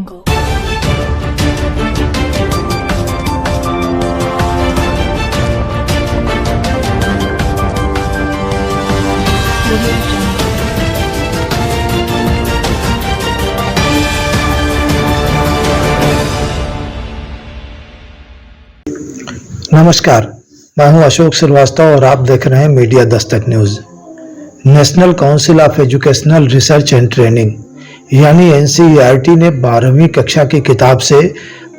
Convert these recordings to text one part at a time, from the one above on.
नमस्कार, मैं हूं अशोक श्रीवास्तव और आप देख रहे हैं media Dastak news. National council of educational research and training यानी एनसीईआरटी ने 12वीं कक्षा की किताब से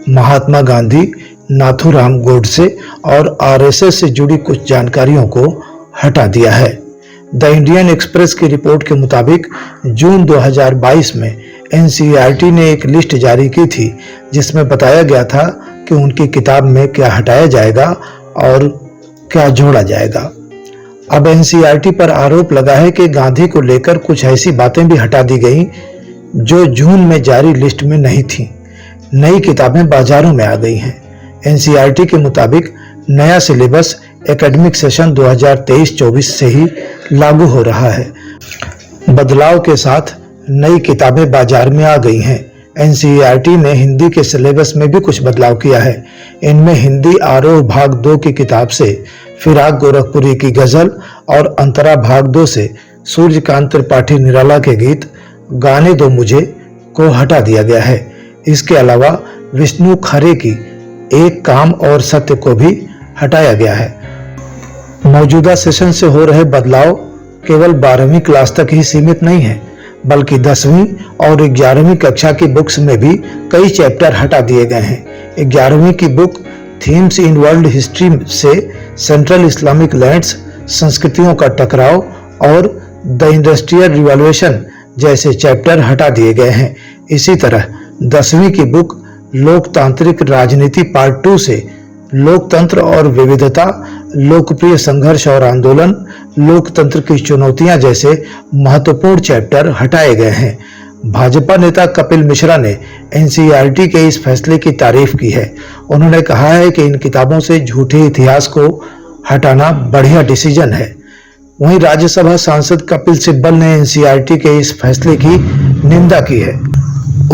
महात्मा गांधी, नाथूराम गोडसे और आरएसएस से जुड़ी कुछ जानकारियों को हटा दिया है। द इंडियन एक्सप्रेस की रिपोर्ट के मुताबिक जून 2022 में एनसीईआरटी ने एक लिस्ट जारी की थी जिसमें बताया गया था कि उनकी किताब में क्या हटाया जाएगा और क्या जोड़ा जाएगा। अब एनसीईआरटी पर आरोप लगा है कि गांधी को लेकर कुछ ऐसी बातें भी हटा दी गई जो जून में जारी लिस्ट में नहीं थी। नई किताबें बाजारों में आ गई हैं। एनसीईआरटी के मुताबिक नया सिलेबस एकेडमिक सेशन 2023-24 से ही लागू हो रहा है। बदलाव के साथ नई किताबें बाजार में आ गई हैं। एनसीईआरटी ने हिंदी के सिलेबस में भी कुछ बदलाव किया है। इनमें हिंदी आरोह भाग 2 की किताब से फिराक गोरखपुरी की गजल और अंतरा भाग 2 से सूर्यकांत त्रिपाठी निराला के गीत गाने दो मुझे को हटा दिया गया है। इसके अलावा विष्णु खरे की एक काम और सत्य को भी हटाया गया है। मौजूदा सेशन से हो रहे बदलाव केवल 12वीं क्लास तक ही सीमित नहीं है, बल्कि 10वीं और 11वीं कक्षा की बुक्स में भी कई चैप्टर हटा दिए गए हैं। 11वीं की book themes in world history से सेंट्रल इस्लामिक लैंड्स, संस्कृतियों का टकराव और द इंडस्ट्रियल रिवॉल्यूशन जैसे चैप्टर हटा दिए गए हैं। इसी तरह 10वीं की बुक लोकतांत्रिक राजनीति पार्ट 2 से लोकतंत्र और विविधता, लोकप्रिय संघर्ष और आंदोलन, लोकतंत्र की चुनौतियां जैसे महत्वपूर्ण चैप्टर हटाए गए हैं। भाजपा नेता कपिल मिश्रा ने एनसीईआरटी के इस फैसले की तारीफ की है। उन्होंने कहा है कि इन किताबों से झूठे इतिहास को हटाना बढ़िया डिसीजन है। वहीं राज्यसभा सांसद कपिल सिब्बल ने एनसीईआरटी के इस फैसले की निंदा की है।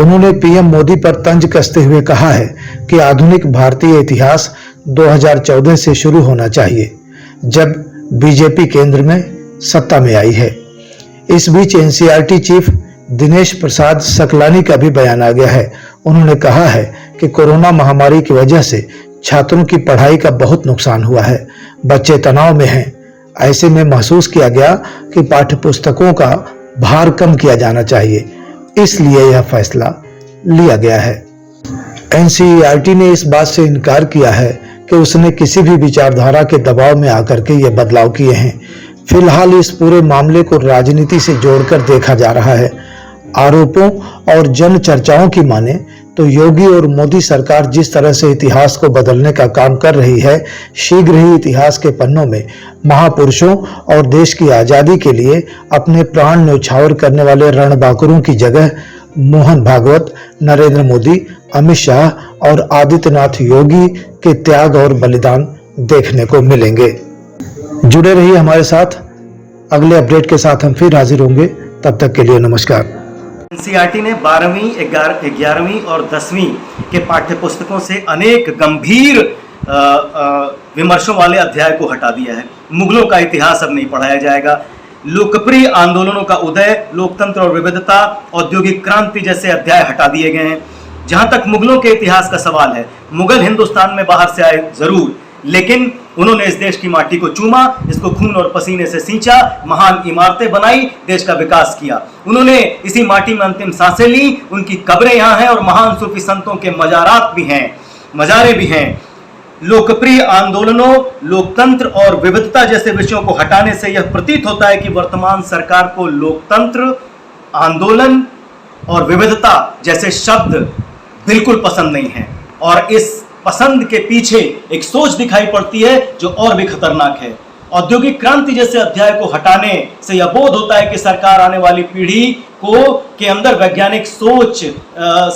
उन्होंने पीएम मोदी पर तंज कसते हुए कहा है कि आधुनिक भारतीय इतिहास 2014 से शुरू होना चाहिए, जब बीजेपी केंद्र में सत्ता में आई है। इस बीच एनसीईआरटी चीफ दिनेश प्रसाद सकलानी का भी बयान आ गया है। उन्होंने कहा है कि कोरोना महामारी की वजह से छात्रों की पढ़ाई का बहुत नुकसान हुआ है। बच्चे तनाव में हैं। ऐसे में महसूस किया गया कि पाठ्य पुस्तकों का भार कम किया जाना चाहिए, इसलिए यह फैसला लिया गया है। एनसीईआरटी ने इस बात से इनकार किया है कि उसने किसी भी विचारधारा के दबाव में आकर के ये बदलाव किए हैं। फिलहाल इस पूरे मामले को राजनीति से जोड़कर देखा जा रहा है। आरोपों और जन चर्चाओं की माने तो योगी और मोदी सरकार जिस तरह से इतिहास को बदलने का काम कर रही है, शीघ्र ही इतिहास के पन्नों में महापुरुषों और देश की आजादी के लिए अपने प्राण न्यौछावर करने वाले रणबांकुरों की जगह मोहन भागवत, नरेंद्र मोदी, अमित शाह और आदित्यनाथ योगी के त्याग और बलिदान देखने को मिलेंगे। जुड़े रहिए हमारे साथ। अगले अपडेट के साथ हम फिर हाजिर होंगे। तब तक के लिए नमस्कार। एनसीईआरटी ने 12वीं, 11वीं और 10वीं के पाठ्य पुस्तकों से अनेक गंभीर विमर्शों वाले अध्याय को हटा दिया है। मुगलों का इतिहास अब नहीं पढ़ाया जाएगा। लोकप्रिय आंदोलनों का उदय, लोकतंत्र और विविधता, औद्योगिक क्रांति जैसे अध्याय हटा दिए गए हैं। जहां तक मुगलों के इतिहास का सवाल है, मुगल हिंदुस्तान में बाहर से आए जरूर, लेकिन उन्होंने इस देश की माटी को चूमा, इसको खून और पसीने से सींचा, महान इमारतें बनाई, देश का विकास किया। उन्होंने इसी माटी में अंतिम सांसें ली। उनकी कब्रें यहाँ हैं और महान सूफी संतों के मजारात भी हैं, मजारे भी हैं। लोकप्रिय आंदोलनों, लोकतंत्र और विविधता जैसे विषयों को हटाने से यह प्रतीत होता है कि वर्तमान सरकार को लोकतंत्र, आंदोलन और विविधता जैसे शब्द बिल्कुल पसंद नहीं है, और इस पसंद के पीछे एक सोच दिखाई पड़ती है जो और भी खतरनाक है। औद्योगिक क्रांति जैसे अध्याय को हटाने से यह बोध होता है कि सरकार आने वाली पीढ़ी को के अंदर वैज्ञानिक सोच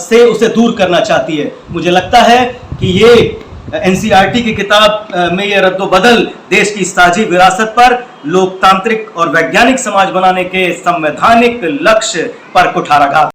से उसे दूर करना चाहती है। मुझे लगता है कि ये एनसीईआरटी की किताब में ये रद्दोबदल देश की साझी विरासत पर, लोकतांत्रिक और वैज्ञानिक समाज बनाने के संवैधानिक लक्ष्य पर कुठाराघात